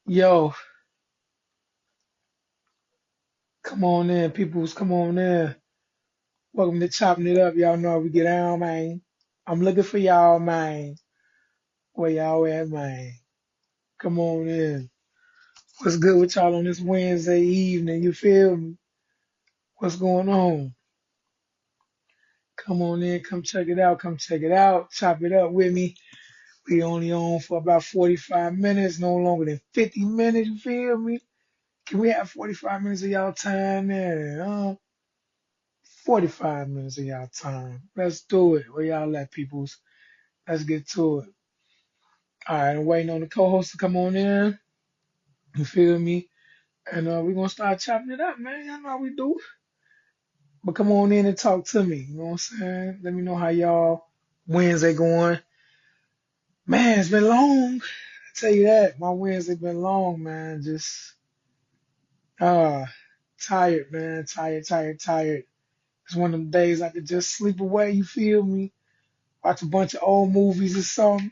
Yo, come on in, peoples, come on in. Welcome to Chopping It Up. Y'all know how we get down, man. I'm looking for y'all, man. Where y'all at, man? Come on in. What's good with y'all on this Wednesday evening? You feel me? What's going on? Come on in, come check it out, come check it out. Chop it up with me. We only on for about 45 minutes, no longer than 50 minutes, you feel me? Can we have 45 minutes of y'all time, man? 45 minutes of y'all time. Let's do it. Where y'all at, peoples? Let's get to it. All right, I'm waiting on the co-host to come on in. You feel me? And we're gonna start chopping it up, man. Y'all know how we do. But come on in and talk to me. You know what I'm saying? Let me know how y'all Wednesday going. Man, it's been long. I tell you that. My Wednesday been long, man. Just uh tired, man. Tired, tired, tired. It's one of them days I could just sleep away, you feel me? Watch a bunch of old movies or something.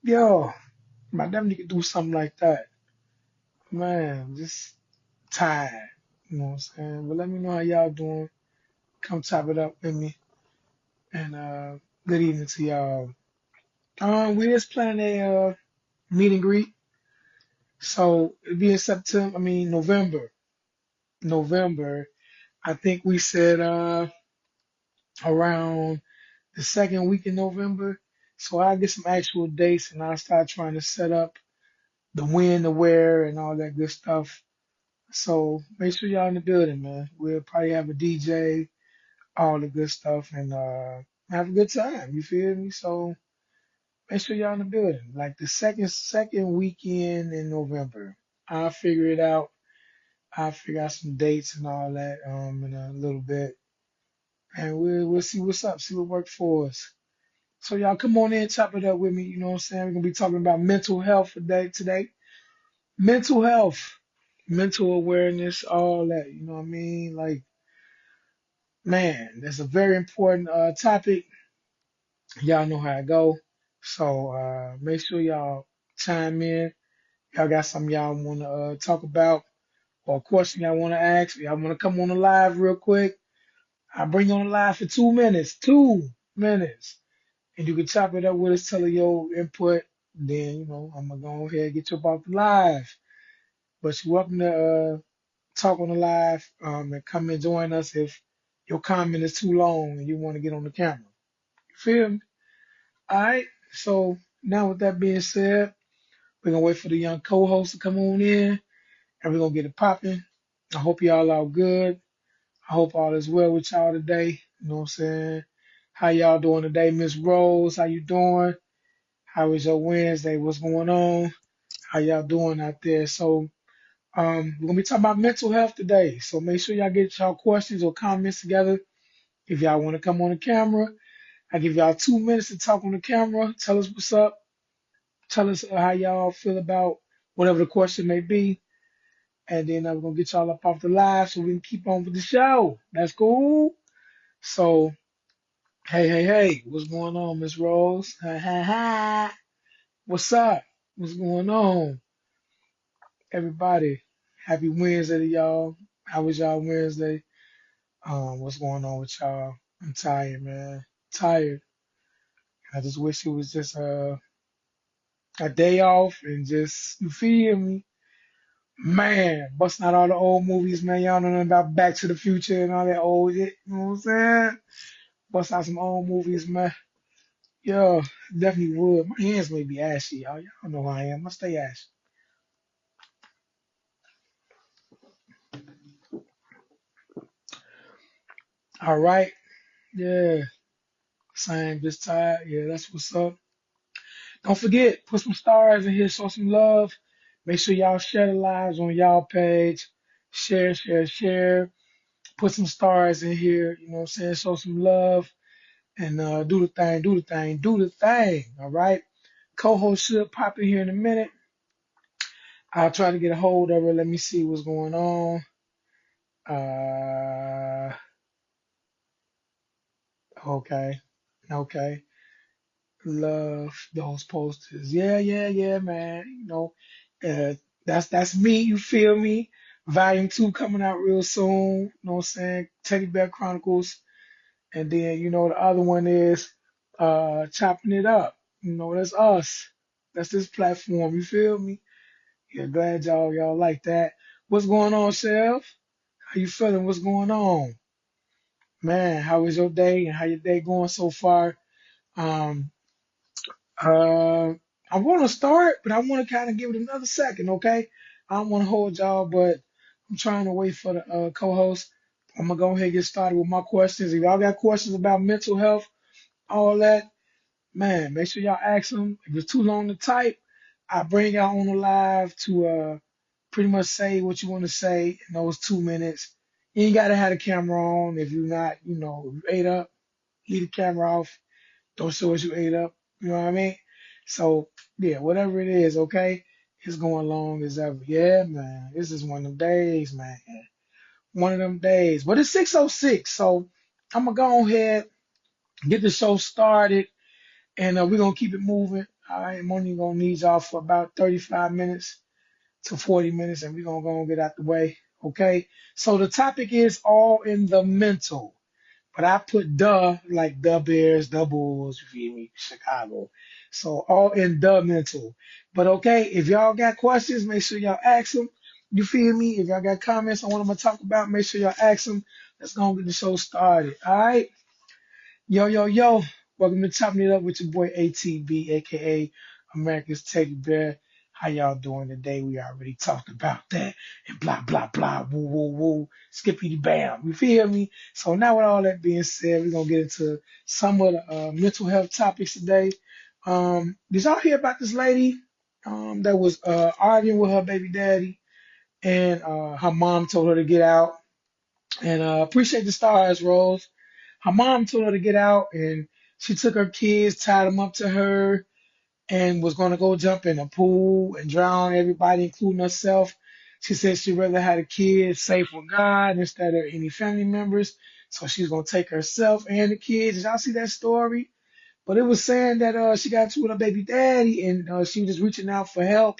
Yo, I definitely could do something like that. Man, just tired. You know what I'm saying? But let me know how y'all doing. Come top it up with me. And good evening to y'all. We just planning a meet and greet. So it'll be in September, I mean November. November. I think we said around the second week in November. So I'll get some actual dates and I'll start trying to set up the when, the where, and all that good stuff. So make sure y'all in the building, man. We'll probably have a DJ, all the good stuff, and have a good time. You feel me? So make sure y'all in the building. Like the second weekend in November. I'll figure it out. I'll figure out some dates and all that in a little bit. And we'll see what's up, see what works for us. So y'all come on in, chop it up with me, you know what I'm saying? We're gonna be talking about mental health today. Mental health, mental awareness, all that, you know what I mean? Like, man, that's a very important topic. Y'all know how I go. So make sure y'all chime in. Y'all got something y'all want to talk about or a question y'all want to ask. Y'all want to come on the live real quick. I'll bring you on the live for 2 minutes. 2 minutes. And you can chop it up with us, tell her your input. Then, I'm going to go ahead and get you up off the live. But you're welcome to talk on the live and come and join us if your comment is too long and you want to get on the camera. You feel me? All right. So now with that being said, we're gonna wait for the young co-host to come on in and we're gonna get it popping. I hope y'all are good. I hope all is well with y'all today. You know what I'm saying? How y'all doing today, Miss Rose? How you doing? How is your Wednesday? What's going on? How y'all doing out there? So we're gonna be talking about mental health today. So make sure y'all get y'all questions or comments together. If y'all want to come on the camera, I give y'all 2 minutes to talk on the camera. Tell us what's up. Tell us how y'all feel about whatever the question may be. And then we're going to get y'all up off the live so we can keep on with the show. That's cool. So, hey, hey, hey, what's going on, Miss Rose? Ha, ha, ha. What's up? What's going on, everybody? Happy Wednesday to y'all. How was y'all Wednesday? What's going on with y'all? I'm tired, man. Tired. I just wish it was just a day off and just, you feel me? Man, busting out all the old movies, man. Y'all know nothing about Back to the Future and all that old shit. You know what I'm saying? Bust out some old movies, man. Yo, definitely would. My hands may be ashy, y'all. Y'all know who I am. I stay ashy. All right. Yeah. Same, just tired. Yeah, that's what's up. Don't forget, put some stars in here, show some love. Make sure y'all share the lives on y'all page. Share, share, share. Put some stars in here. You know what I'm saying? Show some love. And do the thing, do the thing, do the thing. All right. Co-host should pop in here in a minute. I'll try to get a hold of her. Let me see what's going on. Uh, okay, okay. Love those posters. Yeah, yeah, yeah, man. Uh, That's me, you feel me? Volume 2 coming out real soon. You know what I'm saying? Teddy Bear Chronicles. And then, the other one is chopping it up. That's us. That's this platform, you feel me? Yeah, glad y'all like that. What's going on, Chef? How you feeling? What's going on? Man, how was your day and how your day going so far? Um, uh, I want to start, but I want to kind of give it another second, okay? I don't want to hold y'all, but I'm trying to wait for the co-host. I'm gonna go ahead and get started with my questions. If y'all got questions about mental health, all that, man, make sure y'all ask them. If it's too long to type, I bring y'all on the live to pretty much say what you want to say in those 2 minutes. You ain't gotta have the camera on if you're not, if you ate up, leave the camera off. Don't show us you ate up. You know what I mean? So yeah, whatever it is, okay? It's going long as ever. Yeah, man. This is one of them days, man. One of them days. But it's 6:06, so I'm gonna go ahead, get the show started, and we're gonna keep it moving. All right, I'm only gonna need y'all for about 35 minutes to 40 minutes, and we're gonna go and get out the way. Okay. So the topic is all in the mental. But I put like the Bears, the Bulls, you feel me, Chicago. So all in the mental. But okay, if y'all got questions, make sure y'all ask them. You feel me? If y'all got comments on what I'm gonna talk about, make sure y'all ask them. Let's go and get the show started. All right. Yo, yo, yo. Welcome to Chopping It Up with your boy ATB, aka America's Teddy Bear. How y'all doing today? We already talked about that and blah, blah, blah, woo, woo, woo, skippity bam. You feel me? So now with all that being said, we're gonna get into some of the mental health topics today. Did y'all hear about this lady that was arguing with her baby daddy and her mom told her to get out? And appreciate the stars, Rose. Her mom told her to get out, and she took her kids, tied them up to her, and was going to go jump in a pool and drown everybody, including herself. She said she'd rather have the kids safe with God instead of any family members. So she's going to take herself and the kids. Did y'all see that story? But it was saying that she got into with her baby daddy, and she was just reaching out for help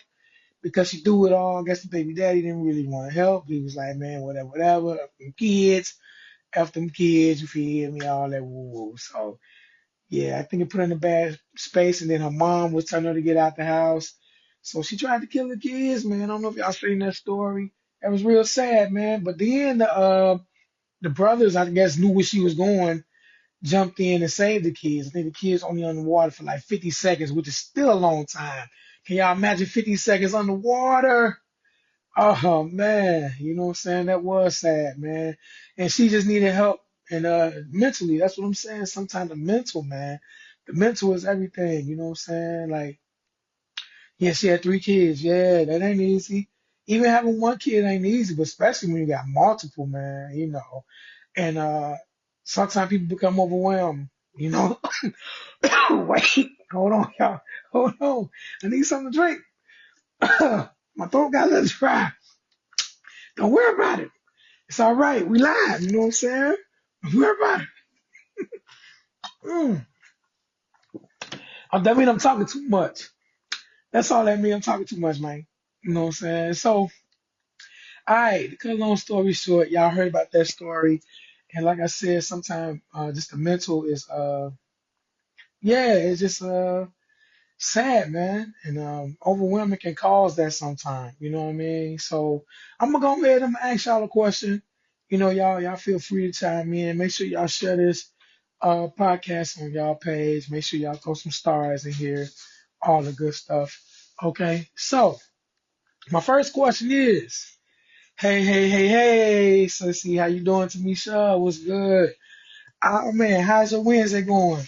because she do it all. I guess the baby daddy didn't really want to help. He was like, man, whatever, whatever. Them kids, F them kids, you feel me, all that woo woo. So yeah, I think it put her in a bad space, and then her mom was telling her to get out the house. So she tried to kill the kids, man. I don't know if y'all seen that story. It was real sad, man. But then the brothers, I guess, knew where she was going, jumped in and saved the kids. I think the kids only underwater for like 50 seconds, which is still a long time. Can y'all imagine 50 seconds underwater? Oh man, you know what I'm saying? That was sad, man. And she just needed help and mentally, that's what I'm saying. Sometimes the mental, man. The mental is everything, you know what I'm saying? Like, yeah, she had 3 kids. Yeah, that ain't easy. Even having one kid ain't easy, but especially when you got multiple, man. And sometimes people become overwhelmed. Wait, hold on, y'all. Hold on. I need something to drink. My throat got a little dry. Don't worry about it. It's all right. We live. You know what I'm saying? We're about it. Mm. That mean I'm talking too much. That's all that mean. I'm talking too much, man. You know what I'm saying? So, all right. To cut a long story short, y'all heard about that story. And like I said, sometimes just the mental is, yeah, it's just sad, man. And overwhelming can cause that sometimes. You know what I mean? So I'm gonna go ahead and ask y'all a question. Y'all feel free to chime in. Make sure y'all share this podcast on y'all page. Make sure y'all throw some stars in here, all the good stuff. Okay, so my first question is, hey, hey, hey, hey, so see how you doing, Tamisha? What's good? Oh man, how's your Wednesday going?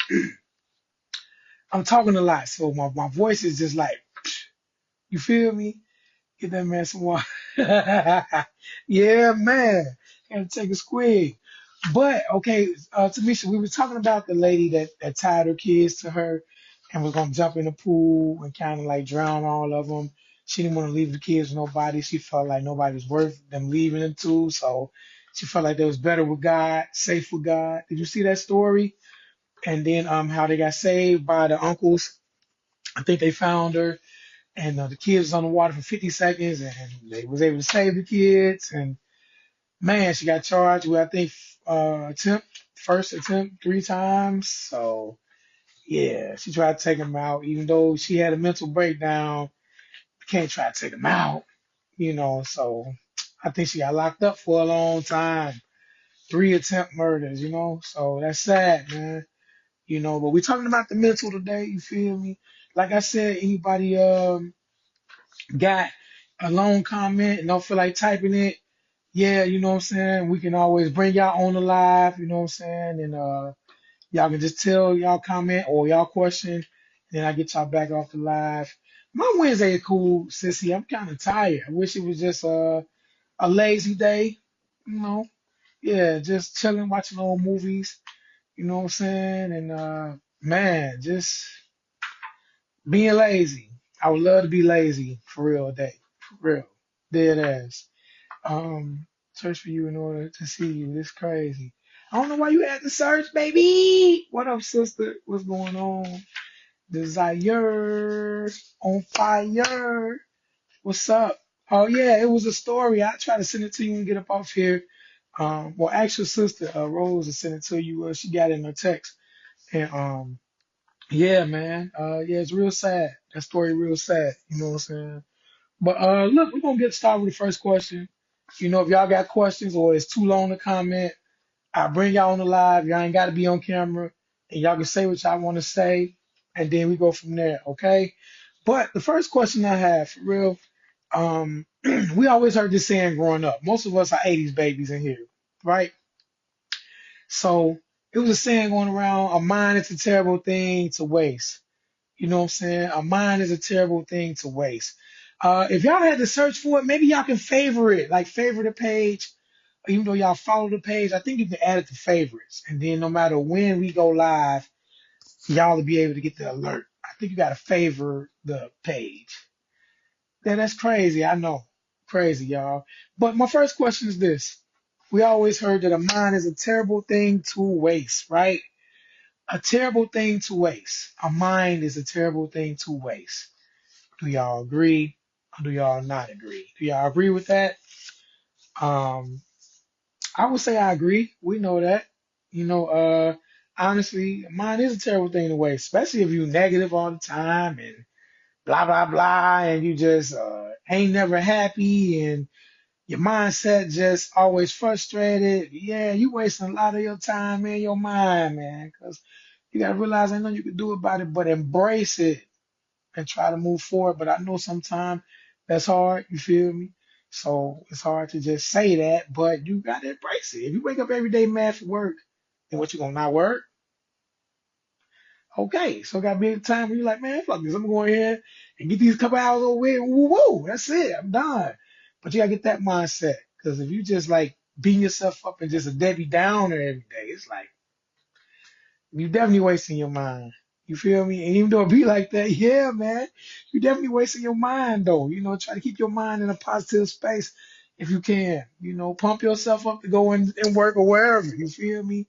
I'm talking a lot, so my voice is just like, you feel me? Get that man some water. Yeah, man. Had to take a squig. But okay, Tamisha, we were talking about the lady that tied her kids to her and was gonna jump in the pool and kind of like drown all of them. She didn't want to leave the kids with nobody. She felt like nobody was worth them leaving them to, so she felt like they was better with God, safe with God. Did you see that story? And then how they got saved by the uncles. I think they found her and the kids was on the water for 50 seconds, and they was able to save the kids. And man, she got charged with, I think, first attempt 3 times. So yeah, she tried to take him out, even though she had a mental breakdown. Can't try to take him out, So I think she got locked up for a long time. 3 attempt murders, So that's sad, man. But we're talking about the mental today. You feel me? Like I said, anybody got a long comment and don't feel like typing it, yeah, you know what I'm saying? We can always bring y'all on the live, you know what I'm saying? And y'all can just tell y'all comment or y'all question, and then I get y'all back off the live. My Wednesday is cool, sissy. I'm kind of tired. I wish it was just a lazy day, you know? Yeah, just chilling, watching old movies, you know what I'm saying? And man, just being lazy. I would love to be lazy for real day. For real. Dead ass. Search for you in order to see you. This crazy. I don't know why you had to search, baby. What up, sister? What's going on? Desire on fire. What's up? Oh yeah, it was a story. I try to send it to you and get up off here. Well, actual sister Rose will send it to you. She got it in her text. And yeah, man. Yeah, it's real sad. That story real sad. You know what I'm saying? But look, we're gonna get started with the first question. If y'all got questions or it's too long to comment, I'll bring y'all on the live. Y'all ain't gotta be on camera, and y'all can say what y'all want to say, and then we go from there, okay? But the first question I have, for real, we always heard this saying growing up. Most of us are 80s babies in here, right? So it was a saying going around, a mind is a terrible thing to waste. You know what I'm saying? A mind is a terrible thing to waste. If y'all had to search for it, maybe y'all can favor it, like favor the page. Even though y'all follow the page, I think you can add it to favorites. And then no matter when we go live, y'all will be able to get the alert. I think you got to favor the page. Yeah, that's crazy. I know. Crazy, y'all. But my first question is this. We always heard that a mind is a terrible thing to waste, right? A terrible thing to waste. A mind is a terrible thing to waste. Do y'all agree or do y'all not agree? Do y'all agree with that? Um, I would say I agree. We know that. Honestly, mine is a terrible thing to waste, especially if you negative all the time and blah blah blah, and you just ain't never happy and your mindset just always frustrated. Yeah, you wasting a lot of your time in your mind, man, because you gotta realize ain't nothing you can do about it, but embrace it and try to move forward. But I know sometimes that's hard, you feel me? So it's hard to just say that, but you gotta embrace it. If you wake up every day mad for work, then what you gonna not work? Okay, so gotta be a time where you're like, man, fuck this. I'm going here and get these couple hours over with. Woo woo, that's it. I'm done. But you gotta get that mindset. Because if you just like beating yourself up and just a Debbie Downer every day, it's like you definitely wasting your mind. You feel me? And even though it be like that, yeah, man, you definitely wasting your mind though. Try to keep your mind in a positive space if you can. Pump yourself up to go and work or wherever. You feel me?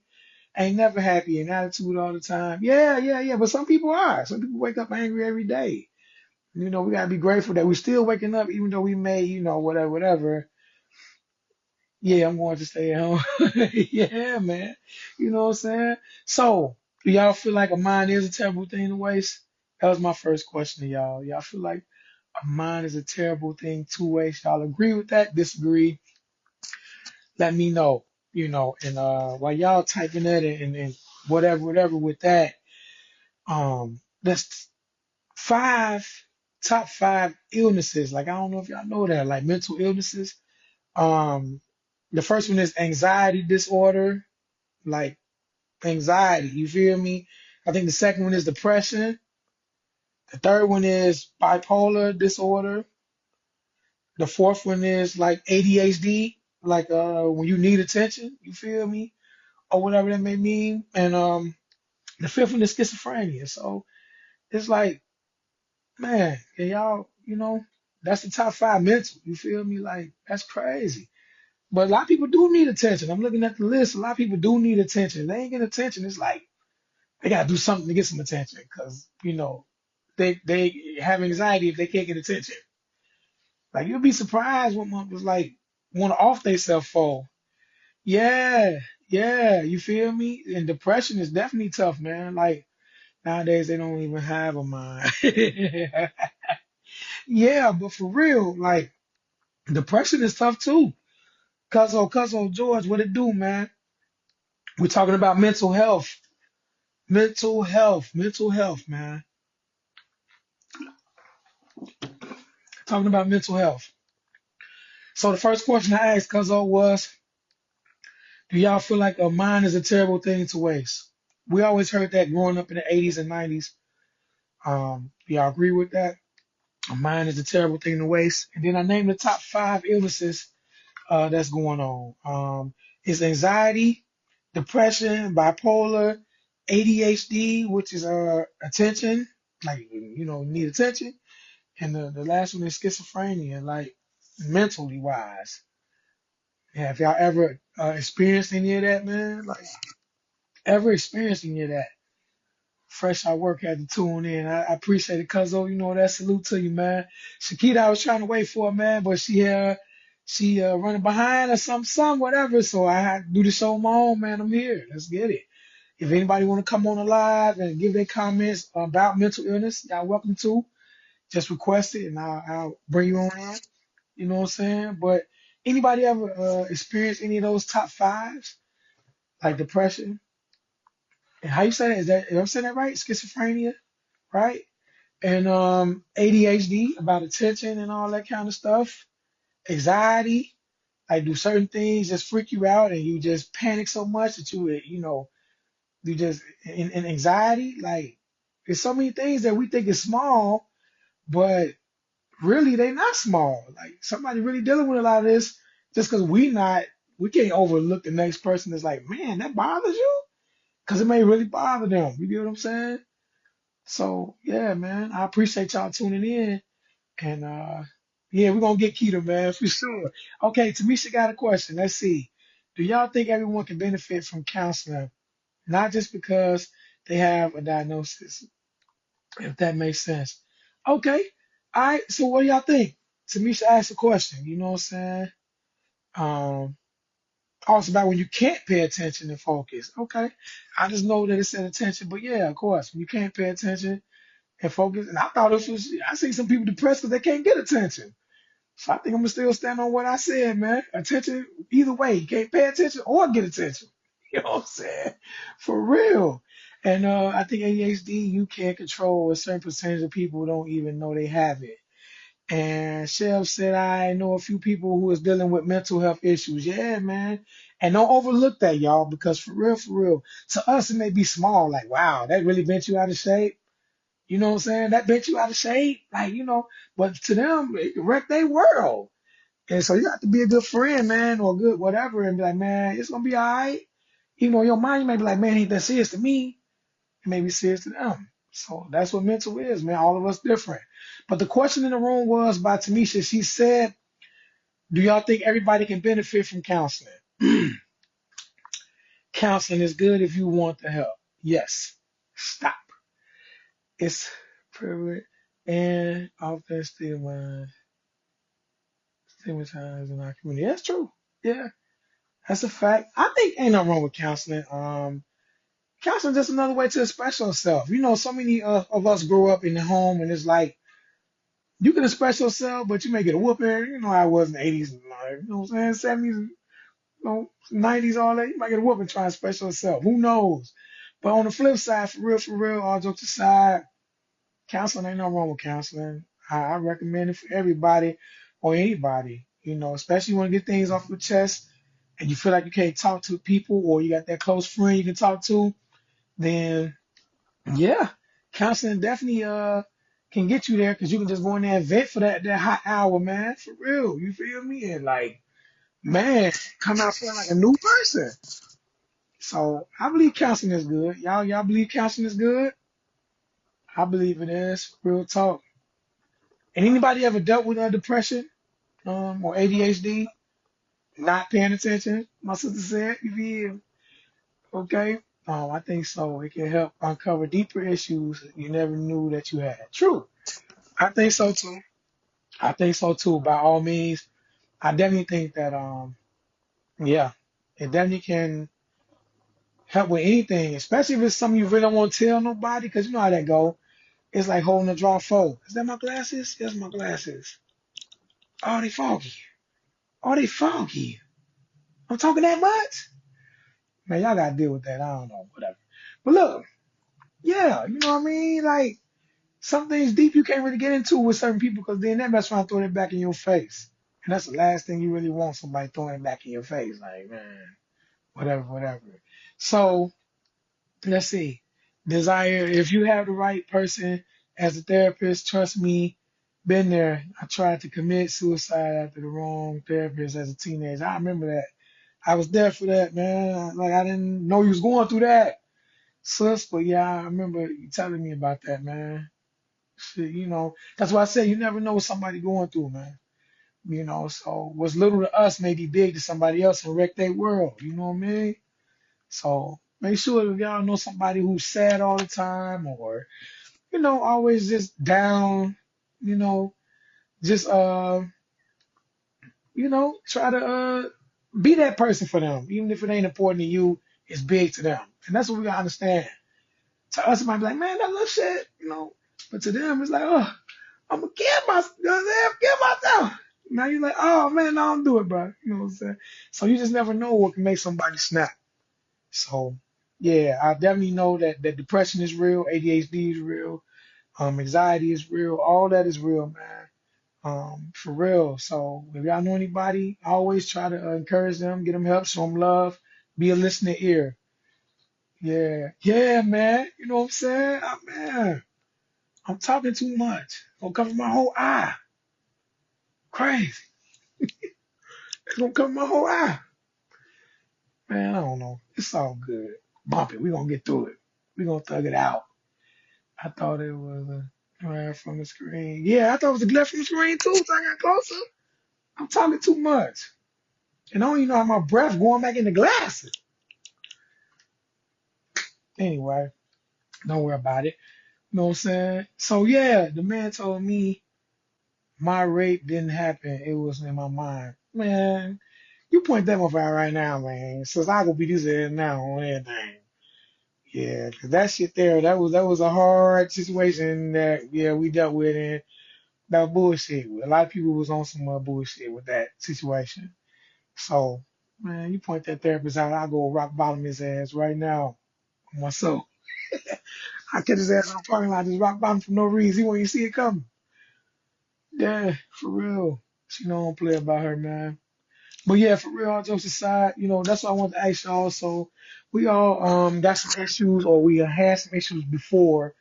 Ain't never happy and attitude all the time. Yeah, yeah, yeah. But some people are. Some people wake up angry every day. We gotta be grateful that we're still waking up, even though we may, whatever, whatever. Yeah, I'm going to stay at home. Yeah, man. You know what I'm saying? So, do y'all feel like a mind is a terrible thing to waste? That was my first question to y'all. Y'all feel like a mind is a terrible thing to waste? Y'all agree with that? Disagree? Let me know. And while y'all typing that and whatever, whatever with that, that's five top five illnesses. Like I don't know if y'all know that, like mental illnesses. Um, the first one is anxiety disorder, like anxiety. You feel me? I think the second one is depression. The third one is bipolar disorder. The fourth one is like ADHD, like when you need attention. You feel me? Or whatever that may mean. And the fifth one is schizophrenia. So it's like, man, can y'all, that's the top five mental. You feel me? Like that's crazy. But a lot of people do need attention. I'm looking at the list. A lot of people do need attention. They ain't getting attention. It's like they gotta do something to get some attention because they have anxiety if they can't get attention. Like you'll be surprised when motherfuckers like want to off they self for. Yeah, yeah, you feel me? And depression is definitely tough, man. Like nowadays they don't even have a mind. Yeah, but for real, like depression is tough too. Cuzzo, George, what it do, man? We're talking about mental health. Mental health, man. Talking about mental health. So the first question I asked Cuzzo was, do y'all feel like a mind is a terrible thing to waste? We always heard that growing up in the 80s and 90s. Do y'all agree with that? A mind is a terrible thing to waste. And then I named the top five illnesses that's going on. It's anxiety, depression, bipolar, ADHD, which is attention, like you need attention, and the last one is schizophrenia, like mentally wise. Have y'all ever experienced any of that, man? Like ever experienced any of that? Fresh out work had to tune in. I appreciate it, Cuzzo. That salute to you, man. Shakita, I was trying to wait for her, man, but she running behind or some whatever. So I had to do the show on my own, man. I'm here. Let's get it. If anybody want to come on the live and give their comments about mental illness, y'all welcome to. Just request it and I'll bring you on in. You know what I'm saying? But anybody ever experienced any of those top fives, like depression? And how you say that? Am I saying that right? Schizophrenia, right? And ADHD about attention and all that kind of stuff. Anxiety, like do certain things just freak you out and you just panic so much that you just in anxiety. Like there's so many things that we think is small, but really they not small. Like somebody really dealing with a lot of this just because we can't overlook the next person that's like, man, that bothers you? Because it may really bother them. You get what I'm saying? So yeah, man, I appreciate y'all tuning in. And yeah, we're gonna get Keto, man, for sure. Okay, Tamisha got a question. Let's see. Do y'all think everyone can benefit from counseling? Not just because they have a diagnosis, if that makes sense. Okay. All right. So what do y'all think? Tamisha asked a question, you know what I'm saying? Um, also about when you can't pay attention and focus. Okay. I just know that it said attention, but yeah, of course, when you can't pay attention and focus, and I thought this was I see some people depressed because they can't get attention. So I think I'm gonna still stand on what I said, man. Attention, either way, you can't pay attention or get attention. You know what I'm saying? For real. And I think ADHD, you can't control a certain percentage of people don't even know they have it. And Chef said, I know a few people who is dealing with mental health issues. Yeah, man. And don't overlook that, y'all, because for real, to us it may be small, like, wow, that really bent you out of shape. You know what I'm saying? That bent you out of shape. Like, but to them, it wrecked their world. And so you have to be a good friend, man, or good whatever, and be like, man, it's gonna be all right. Even though your mind, you may be like, man, ain't that serious to me. It may be serious to them. So that's what mental is, man. All of us different. But the question in the room was by Tamisha. She said, do y'all think everybody can benefit from counseling? Counseling is good if you want the help. Yes. Stop. It's privilege and often stigmatized in our community. That's true. Yeah. That's a fact. I think ain't nothing wrong with counseling. Counseling just another way to express yourself. So many of us grow up in the home, and it's like you can express yourself, but you may get a whooping. You know how it was in the 80s, and you know what I'm saying, 70s, 90s, all that. You might get a whooping trying to express yourself. Who knows? But on the flip side, for real, all jokes aside, counseling ain't no wrong with counseling. I recommend it for everybody or anybody. Especially when you get things off your chest and you feel like you can't talk to people or you got that close friend you can talk to, then yeah, counseling definitely can get you there because you can just go in there and vent for that hot hour, man. For real. You feel me? And like, man, come out feeling like a new person. So I believe counseling is good. Y'all believe counseling is good? I believe it is. Real talk. And anybody ever dealt with depression or ADHD? Not paying attention, my sister said. You feel okay? I think so. It can help uncover deeper issues you never knew that you had. True. I think so too. I think so too. By all means, I definitely think that yeah, it definitely can help with anything, especially if it's something you really don't want to tell nobody, because you know how that go. It's like holding a draw four. Is that my glasses? Yes, my glasses. Oh, they foggy. Oh, they foggy. I'm talking that much? Man, y'all gotta deal with that. I don't know, whatever. But look, yeah, you know what I mean? Like some things deep you can't really get into with certain people because then that mess around throwing it back in your face. And that's the last thing you really want, somebody throwing it back in your face. Like, man, whatever, whatever. So let's see. Desire, if you have the right person as a therapist, trust me, been there. I tried to commit suicide after the wrong therapist as a teenager. I remember that. I was there for that, man. Like I didn't know you was going through that, sis. But yeah, I remember you telling me about that, man. Shit, that's why I say you never know what somebody going through, man. So what's little to us may be big to somebody else and wreck their world. You know what I mean? So make sure if y'all know somebody who's sad all the time or, always just down, you know, just try to be that person for them. Even if it ain't important to you, it's big to them. And that's what we gotta understand. To us it might be like, man, that little shit, But to them it's like, oh, I'm gonna kill myself, you know what I'm saying? Kill myself. Now you're like, oh man, no, don't do it, bro. You know what I'm saying? So you just never know what can make somebody snap. So yeah, I definitely know that depression is real, ADHD is real, anxiety is real, all that is real, man. For real. So if y'all know anybody, I always try to encourage them, get them help, show them love, be a listening ear. Yeah, yeah, man. You know what I'm saying? Man, I'm talking too much. Gonna cover my whole eye. Crazy. It's gonna cover my whole eye. Man, I don't know. It's all good. Bump it. We gonna get through it. We gonna thug it out. I thought it was a glare from the screen. Yeah, I thought it was a glare from the screen too. So I got closer. I'm talking too much. And I don't even know how my breath going back in the glasses. Anyway, don't worry about it. You know what I'm saying? So yeah, the man told me my rape didn't happen. It was in my mind. Man, you point that one out right now, man. Since I gonna be this ass now on everything. Yeah, 'cause that shit there, that was a hard situation that we dealt with and that was bullshit. A lot of people was on some bullshit with that situation. So, man, you point that therapist out, I'll go rock bottom his ass right now myself. I catch his ass on the parking lot, just rock bottom for no reason. He won't even see it coming. Yeah, for real. She don't play about her, man. But yeah, for real, all jokes aside, that's what I want to ask y'all. So we all got some issues or we had some issues before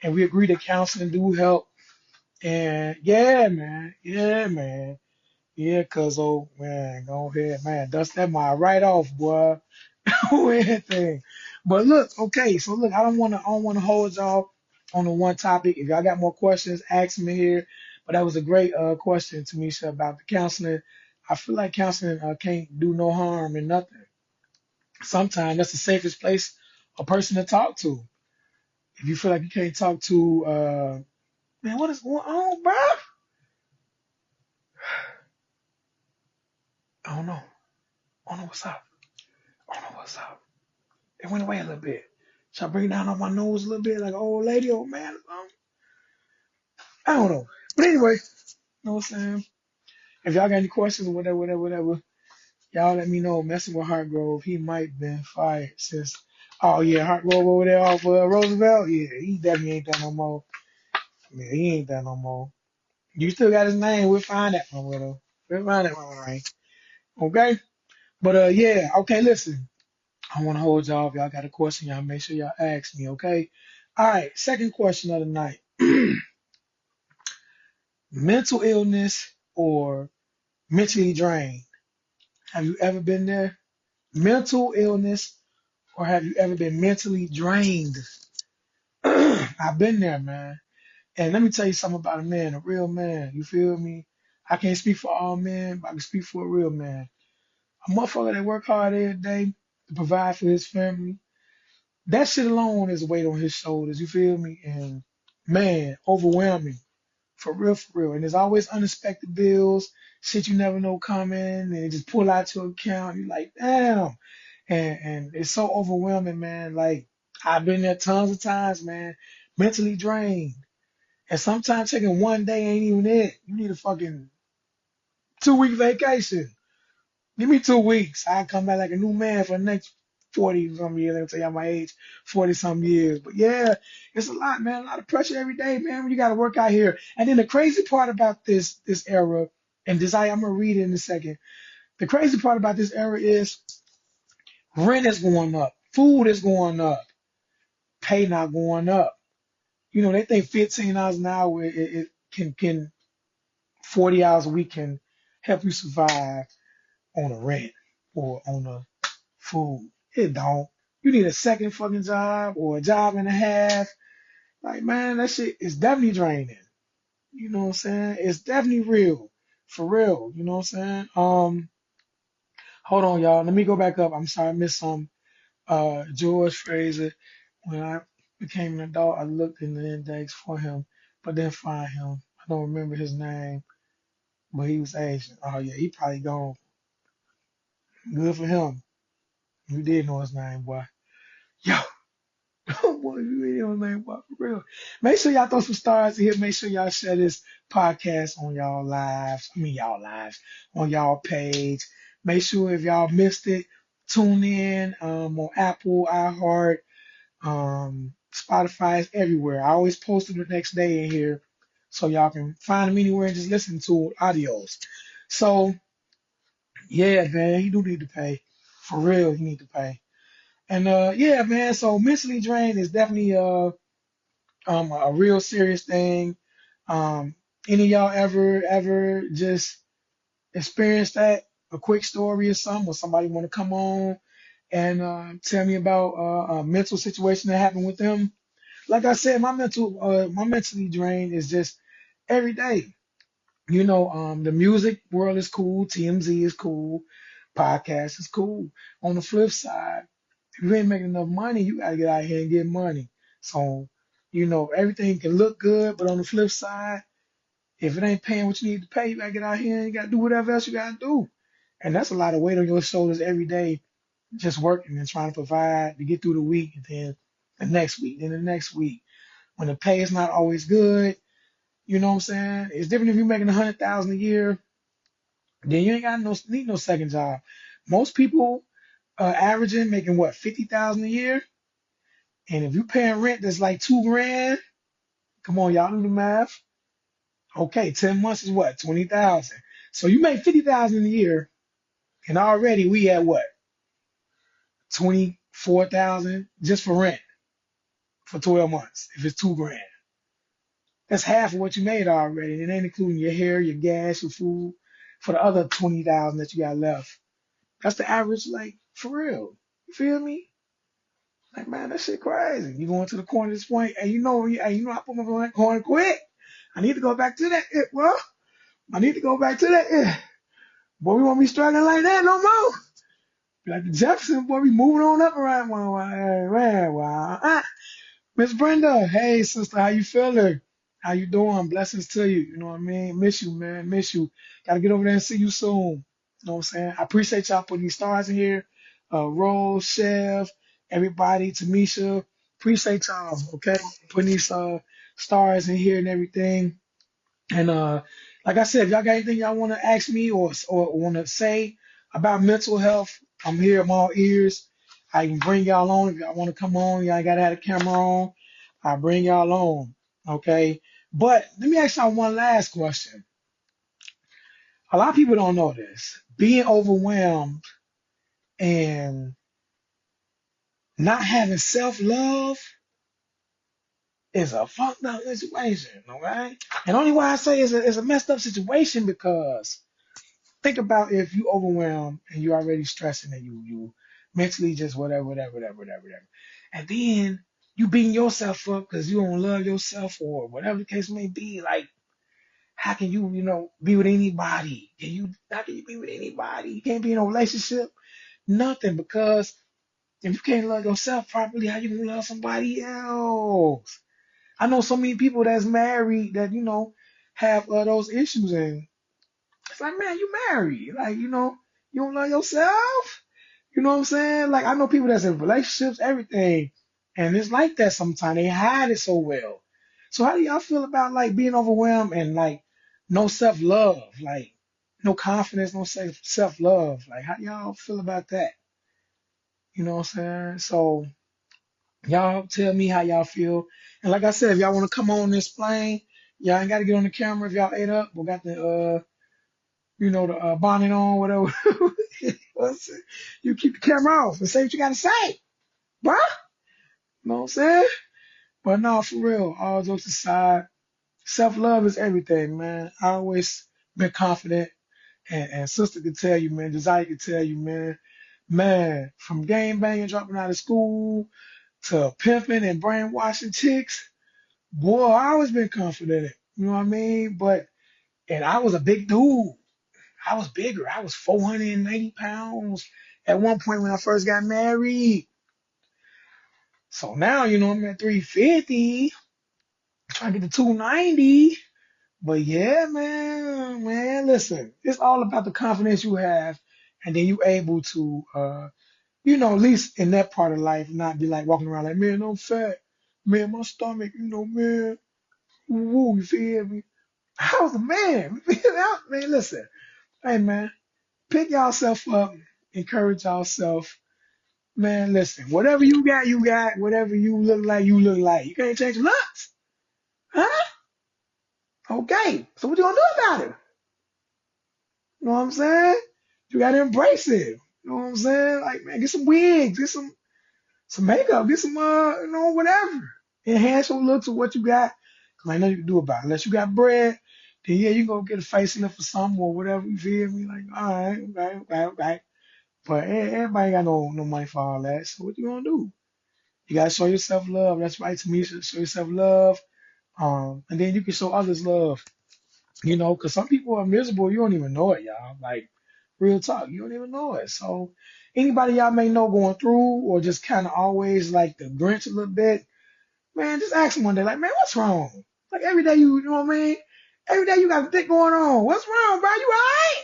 and we agree that counseling do help. And yeah, man. Yeah, man. Yeah, cuz oh man, go ahead, man. Dust that mind right off, boy. Everything. But look, okay, so look, I don't wanna hold y'all on the one topic. If y'all got more questions, ask me here. But that was a great question, Tamisha, about the counseling. I feel like counseling can't do no harm and nothing. Sometimes that's the safest place a person to talk to. If you feel like you can't talk to man, what is going on, bro? I don't know. I don't know what's up. I don't know what's up. It went away a little bit. Should I bring it down on my nose a little bit, like old lady, old man? I don't know. But anyway, you know what I'm saying? If y'all got any questions or whatever, whatever, whatever, y'all let me know. Messing with Hartgrove, he might been fired since. Oh yeah, Hartgrove over there off Roosevelt. Yeah, he definitely ain't that no more. Yeah, he ain't that no more. You still got his name. We'll find that one with him. We'll find that one, right? Okay. But yeah. Okay. Listen, I want to hold y'all. If y'all got a question, y'all make sure y'all ask me. Okay. All right. Second question of the night: mental illness or mentally drained? Have you ever been there? Mental illness, or have you ever been mentally drained? I've been there, man. And let me tell you something about a man, a real man. You feel me? I can't speak for all men, but I can speak for a real man. A motherfucker that work hard every day to provide for his family. That shit alone is a weight on his shoulders. You feel me? And man, overwhelming. For real, for real. And there's always unexpected bills, shit you never know coming, and it just pull out your account. You're like, damn. And it's so overwhelming, man. Like, I've been there tons of times, man, mentally drained. And sometimes taking one day ain't even it. You need a fucking 2 week vacation. Give me 2 weeks. I come back like a new man for the next 40 some years. Let me tell y'all my age, 40 some years. But yeah, it's a lot, man. A lot of pressure every day, man. When you got to work out here. And then the crazy part about this era, and this I'm gonna read it in a second. The crazy part about this era is rent is going up, food is going up, pay not going up. You know, they think $15 an hour it can 40 hours a week can help you survive on a rent or on a food. It don't. You need a second fucking job or a job and a half. Like, man, that shit is definitely draining. You know what I'm saying? It's definitely real. For real. You know what I'm saying? Hold on, y'all. Let me go back up. I'm sorry, I missed some. George Fraser. When I became an adult, I looked in the index for him, but didn't find him. I don't remember his name, but he was Asian. Oh yeah, he probably gone. Good for him. You did know his name, boy. Yo, boy, you really know his name, boy, for real. Make sure y'all throw some stars in here. Make sure y'all share this podcast on y'all lives. I mean, y'all lives on y'all page. Make sure if y'all missed it, tune in on Apple, iHeart, Spotify is everywhere. I always post them the next day in here so y'all can find them anywhere and just listen to audios. So yeah, man, you do need to pay. For real, you need to pay. And yeah, man, so mentally drained is definitely a real serious thing. Um any of y'all ever just experienced that? A quick story or something, or somebody want to come on and tell me about a mental situation that happened with them? Like I said, my mentally drained is just every day. You know, the music world is cool, TMZ is cool, podcast is cool. On the flip side, if you ain't making enough money, you gotta get out here and get money. So, you know, everything can look good, but on the flip side, if it ain't paying what you need to pay, you gotta get out here and you gotta do whatever else you gotta do. And that's a lot of weight on your shoulders every day, just working and trying to provide to get through the week, and then the next week, then the next week. When the pay is not always good, you know what I'm saying? It's different if you're making 100,000 a year, then you ain't got no need no second job. Most people averaging making what 50,000 a year, and if you paying rent that's like 2 grand, come on, y'all do the math. Okay, 10 months is what 20,000. So you make 50,000 a year, and already we at what 24,000 just for rent for 12 months. If it's 2 grand, that's half of what you made already. It ain't including your hair, your gas, your food for the other 20,000 that you got left. That's the average, like for real. You feel me? Like man, that shit crazy. You going to the corner at this point, and I put my foot in that corner quick. I need to go back to that. Well, I need to go back to that. Boy, we won't be struggling like that no more. Like the Jefferson, boy, we moving on up around one. Man, wow. Miss Brenda, hey sister, how you feeling? How you doing? Blessings to you. You know what I mean? Miss you, man. Miss you. Gotta get over there and see you soon. You know what I'm saying? I appreciate y'all putting these stars in here. Rose, Chev, everybody, Tamisha. Appreciate y'all, okay? Putting these stars in here and everything. And like I said, if y'all got anything y'all want to ask me or want to say about mental health, I'm here. I'm all ears. I can bring y'all on if y'all want to come on. Y'all gotta have a camera on. I bring y'all on. Okay. But let me ask y'all one last question. A lot of people don't know this. Being overwhelmed and not having self-love is a fucked up situation. Okay. And only why I say it's a messed up situation because think about if you overwhelmed and you already stressing and you mentally just whatever. And then you beating yourself up because you don't love yourself or whatever the case may be. Like, how can you be with anybody? How can you be with anybody? You can't be in a relationship, nothing, because If you can't love yourself properly, how you gonna love somebody else? I know so many people that's married that, have those issues, and it's like, man, you married. Like, you don't love yourself. You know what I'm saying? Like, I know people that's in relationships, everything, and it's like that sometimes. They hide it so well. So how do y'all feel about like being overwhelmed and like no self-love, like no confidence, no self-love? Like, how y'all feel about that? You know what I'm saying? So y'all tell me how y'all feel. And like I said, if y'all want to come on and explain, y'all ain't got to get on the camera if y'all ate up. We got the bonnet on, whatever. You keep the camera off and say what you got to say, bruh. You know what I'm saying? But no, for real, all jokes aside, self-love is everything, man. I always been confident, and sister could tell you, man. Desire could tell you, man, from game banging, dropping out of school to pimping and brainwashing chicks, boy, I always been confident. You know what I mean? And I was a big dude. I was bigger. I was 490 pounds at one point when I first got married. So now, I'm at 350, trying to get to 290. But yeah, man, listen, it's all about the confidence you have, and then you able to, at least in that part of life, not be like walking around like, man, I'm fat, man, my stomach, man, woo, you feel me? I was a man, man, listen, hey, man, pick yourself up, encourage yourself, man, listen, whatever you got, you got, whatever you look like, you look like. You can't change looks, huh? Okay, so what you gonna do about it? You know what I'm saying? You gotta embrace it. You know what I'm saying? Like, man, get some wigs, get some makeup, get some whatever. Enhance your looks with what you got. Cause I know you can do about it. Unless you got bread, then yeah, you gonna get a facelift or something or whatever. You feel me? Like, all right, okay. But everybody got no money for all that. So what you gonna do? You gotta show yourself love. That's right, to me. Show yourself love. And then you can show others love. Because some people are miserable. You don't even know it, y'all. Like, real talk, you don't even know it. So, anybody y'all may know going through or just kind of always like the Grinch a little bit, man, just ask them one day, like, man, what's wrong? Like, every day you know what I mean? Every day you got a thing going on. What's wrong, bro? You all right?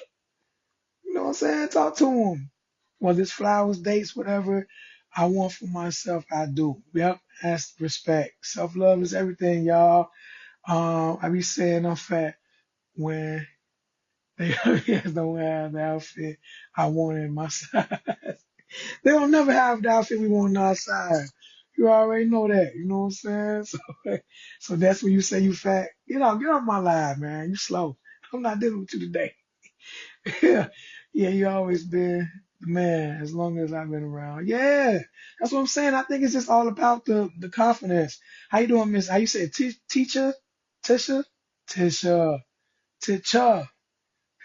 You know what I'm saying? Talk to them. Whether it's flowers, dates, whatever I want for myself, I do. Yep, that's respect. Self love is everything, y'all. I be saying I'm fat when they just don't have the outfit I want in my size. They don't never have the outfit we want in our size. You already know that. You know what I'm saying? So that's when you say you fat. Get off my live, man. You slow. I'm not dealing with you today. Yeah, yeah, you always been the man as long as I've been around. Yeah, that's what I'm saying. I think it's just all about the confidence. How you doing, Miss? How you say it? Teacher? Tisha? Tisha. Tisha.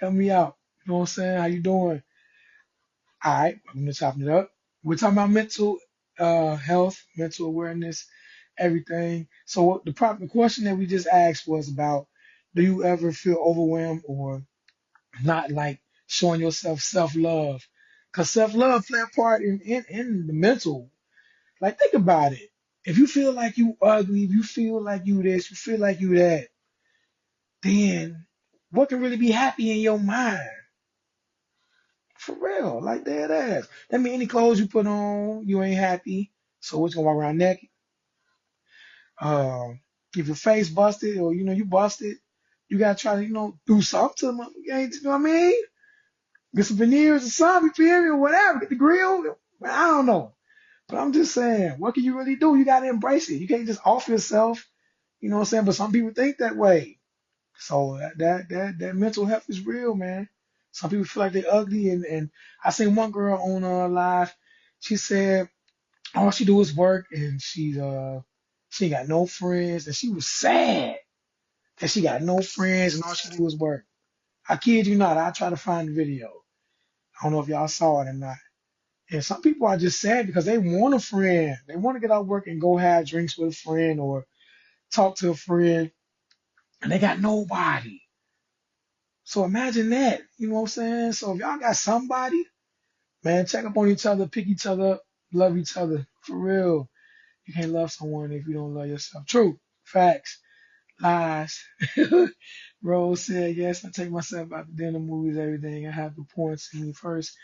Help me out. You know what I'm saying? How you doing? All right, I'm gonna chop it up. We're talking about mental health, mental awareness, everything. So the question that we just asked was about, do you ever feel overwhelmed or not like showing yourself self-love? Because self-love play a part in the mental. Like, think about it. If you feel like you ugly, if you feel like you this, you feel like you that, then what can really be happy in your mind? For real, like dead ass. That mean any clothes you put on, you ain't happy. So what, you gonna walk around naked? Um, if your face busted or you busted, you gotta try to do something to them. You know what I mean? Get some veneers or something, you feel me, or whatever. Get the grill. I don't know, but I'm just saying, what can you really do? You gotta embrace it. You can't just off yourself. You know what I'm saying? But some people think that way. So that mental health is real, man. Some people feel like they're ugly, and I seen one girl on live. She said all she do is work, and she ain't got no friends, and she was sad that she got no friends, and all she do is work. I kid you not. I try to find the video. I don't know if y'all saw it or not. And some people are just sad because they want a friend. They want to get out work and go have drinks with a friend or talk to a friend, and they got nobody. So imagine that. You know what I'm saying? So if y'all got somebody, man, check up on each other, pick each other up, Love each other for real. You can't love someone if you don't love yourself. True. Facts. Lies. Rose said, yes, I take myself out to dinner, movies, everything. I have to pour into me first,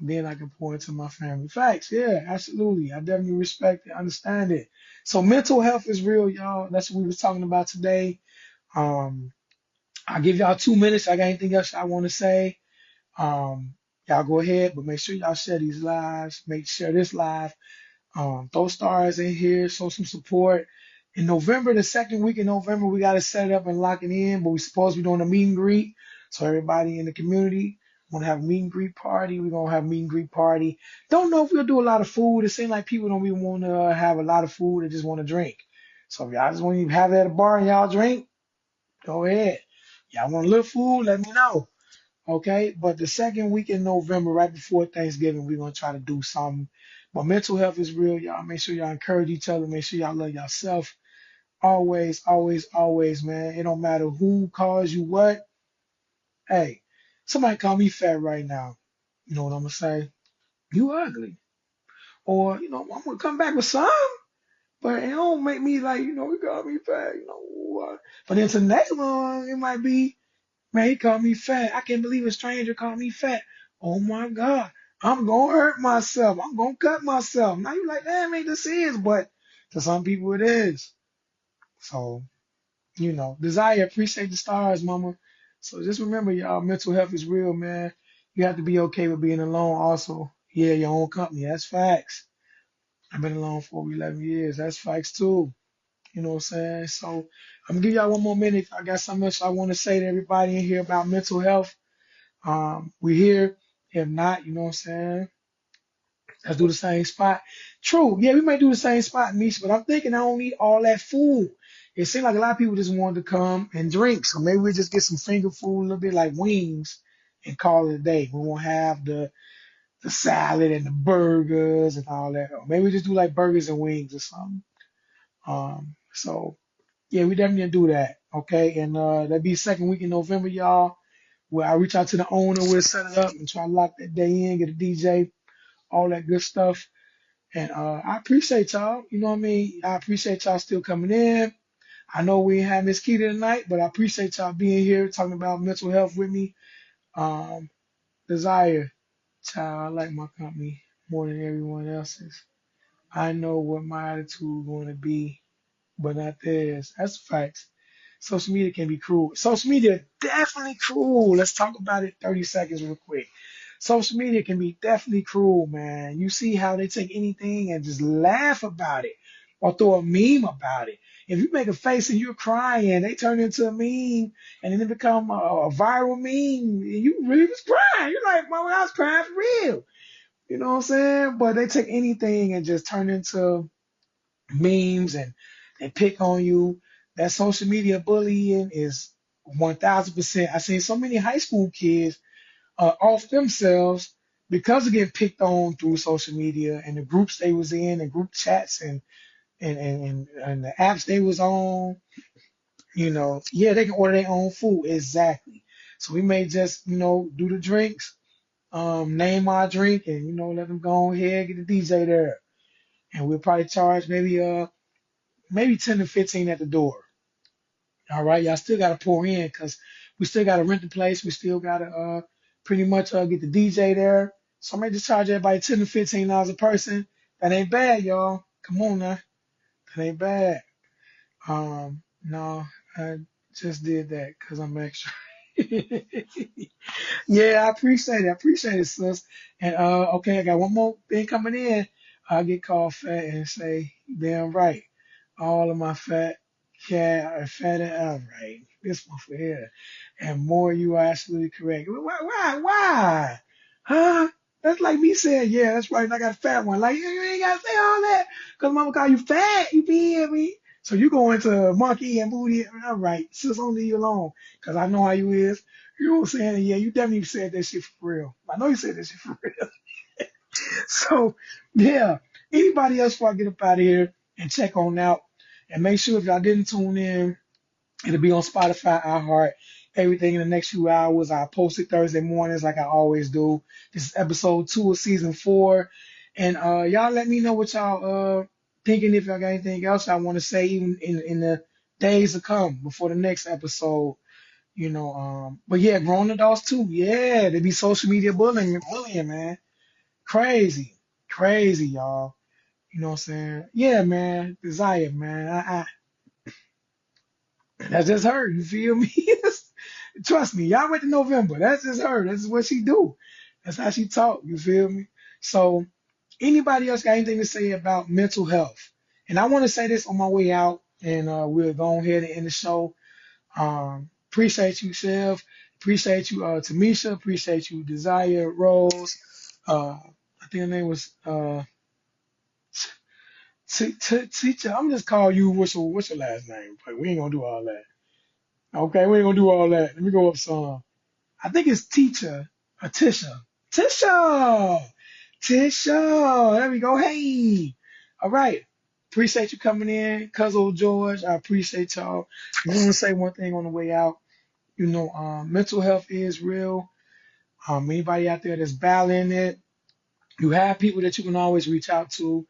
then I can pour into my family. Facts. Yeah, absolutely. I definitely respect it, understand it. So mental health is real, y'all. That's what we was talking about today. Um, I'll give y'all 2 minutes. I got anything else I want to say? Um, y'all go ahead, but make sure y'all share these lives. Make sure this live. Throw stars in here, show some support. In November, the second week in November, we got to set it up and lock it in. But we supposed to be doing a meet and greet. So everybody in the community want to have a meet and greet party. We're gonna have a meet and greet party. Don't know if we'll do a lot of food. It seems like people don't even want to have a lot of food. They just want to drink. So if y'all just want to have it at a bar and y'all drink, go ahead. Y'all want a little food? Let me know. Okay, but the second week in November, right before Thanksgiving, we're gonna try to do something. But mental health is real, y'all. Make sure y'all encourage each other. Make sure y'all love yourself. Always, always, always, man. It don't matter who calls you what. Hey, somebody call me fat right now. You know what I'm gonna say? You ugly. Or, I'm gonna come back with some, but it don't make me like, you call me fat, But then to the next one, it might be, man, he called me fat. I can't believe a stranger called me fat. Oh my God. I'm gonna hurt myself. I'm gonna cut myself. Now you're like, damn, ain't this is, but to some people it is. So, desire, appreciate the stars, mama. So just remember, y'all, mental health is real, man. You have to be okay with being alone also. Yeah, your own company. That's facts. I've been alone for over 11 years. That's facts too. You know what I'm saying? So I'm gonna give y'all one more minute. I got something else I want to say to everybody in here about mental health. We're here. If not, you know what I'm saying? Let's do the same spot. True. Yeah, we might do the same spot, Misha, but I'm thinking I don't need all that food. It seems like a lot of people just wanted to come and drink. So maybe we just get some finger food, a little bit like wings, and call it a day. We won't have the salad and the burgers and all that. Or maybe we just do like burgers and wings or something. So yeah, we definitely gonna do that. Okay. And that'll be second week in November, y'all. Where I reach out to the owner, we'll set it up and try to lock that day in, get a DJ, all that good stuff. And I appreciate y'all. You know what I mean? I appreciate y'all still coming in. I know we ain't have Miss Keita tonight, but I appreciate y'all being here talking about mental health with me. Um, Desire, child, I like my company more than everyone else's. I know what my attitude going to be, but not theirs. That's facts. Social media can be cruel. Social media definitely cruel. Let's talk about it 30 seconds real quick. Social media can be definitely cruel, man. You see how they take anything and just laugh about it or throw a meme about it. If you make a face and you're crying, they turn into a meme and then it become a viral meme. And you really was crying. You're like, mama, I was crying for real. You know what I'm saying? But they take anything and just turn into memes and they pick on you. That social media bullying is 1000%. I seen so many high school kids off themselves because of getting picked on through social media and the groups they was in and group chats and the apps they was on. Yeah, they can order their own food. Exactly. So we may just, do the drinks, name our drink and, let them go ahead, get the DJ there. And we'll probably charge maybe 10 to 15 at the door. All right, y'all still got to pour in because we still got to rent the place. We still got to pretty much get the DJ there. So I may just charge everybody $10 to $15 a person. That ain't bad, y'all. Come on now, that ain't bad. No, I just did that because I'm extra. Yeah, I appreciate it. I appreciate it, sis. And okay, I got one more thing coming in. I'll get called fat and say, damn right. All of my fat cat are fat and outright. This one for here. And more, you are absolutely correct. Why? Huh? That's like me saying, yeah, that's right. And I got a fat one. Like, you ain't got to say all that. Because mama call you fat. You be me. So you go into monkey and booty. All right. Sis, I'll leave you alone. Because I know how you is. You know what I'm saying? Yeah, you definitely said that shit for real. I know you said that shit for real. So, yeah. Anybody else before I get up out of here and check on out and make sure if y'all didn't tune in, it'll be on Spotify, iHeart, everything in the next few hours. I'll post it Thursday mornings like I always do. This is episode 2 of season 4. And y'all let me know what y'all thinking, if y'all got anything else I want to say, even in the days to come before the next episode. But yeah, grown adults too. Yeah, they be social media bullying, man. Crazy, crazy, y'all. You know what I'm saying? Yeah, man. Desire, man. That's just her. You feel me? Trust me, y'all went to November. That's just her. That's what she do. That's how she talk. You feel me? So, anybody else got anything to say about mental health? And I want to say this on my way out, and we'll go ahead and end the show. Appreciate you, Chef. Appreciate you, Tamisha. Appreciate you, Desire, Rose. I think her name was Teacher. I'm just call you. What's your last name? But we ain't gonna do all that. Okay, we ain't gonna do all that. Let me go up some. I think it's Teacher or Tisha. Tisha. Tisha. There we go. Hey. All right. Appreciate you coming in, Cousin George. I appreciate y'all. I want to say one thing on the way out. Mental health is real. Anybody out there that's battling it, you have people that you can always reach out to.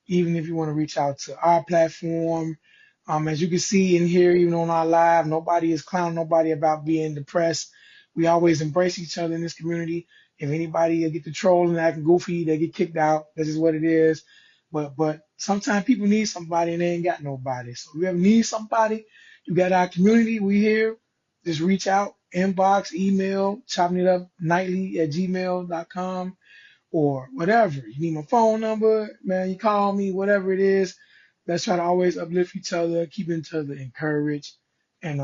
Even if you want to reach out to our platform, as you can see in here, even on our live, nobody is clowning nobody about being depressed. We always embrace each other in this community. If anybody get to trolling, acting goofy, they get kicked out. This is what it is. But sometimes people need somebody and they ain't got nobody. So if you ever need somebody, you got our community. We here. Just reach out, inbox, email, chopping it up nightly at gmail.com or whatever. You need my phone number, man, you call me, whatever it is. Let's try to always uplift each other, keep each other encouraged. And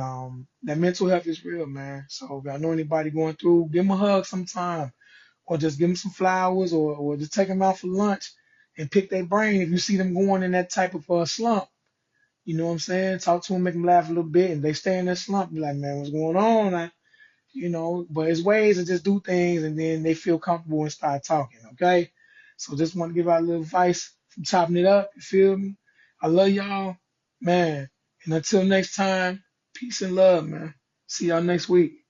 that mental health is real, man. So if I know anybody going through, give them a hug sometime, or just give them some flowers, or just take them out for lunch and pick their brain if you see them going in that type of slump. You know what I'm saying? Talk to them, make them laugh a little bit, and they stay in that slump. Be like, man, what's going on? But it's ways to just do things and then they feel comfortable and start talking, okay? So just want to give out a little advice from chopping it up, you feel me? I love y'all, man. And until next time, peace and love, man. See y'all next week.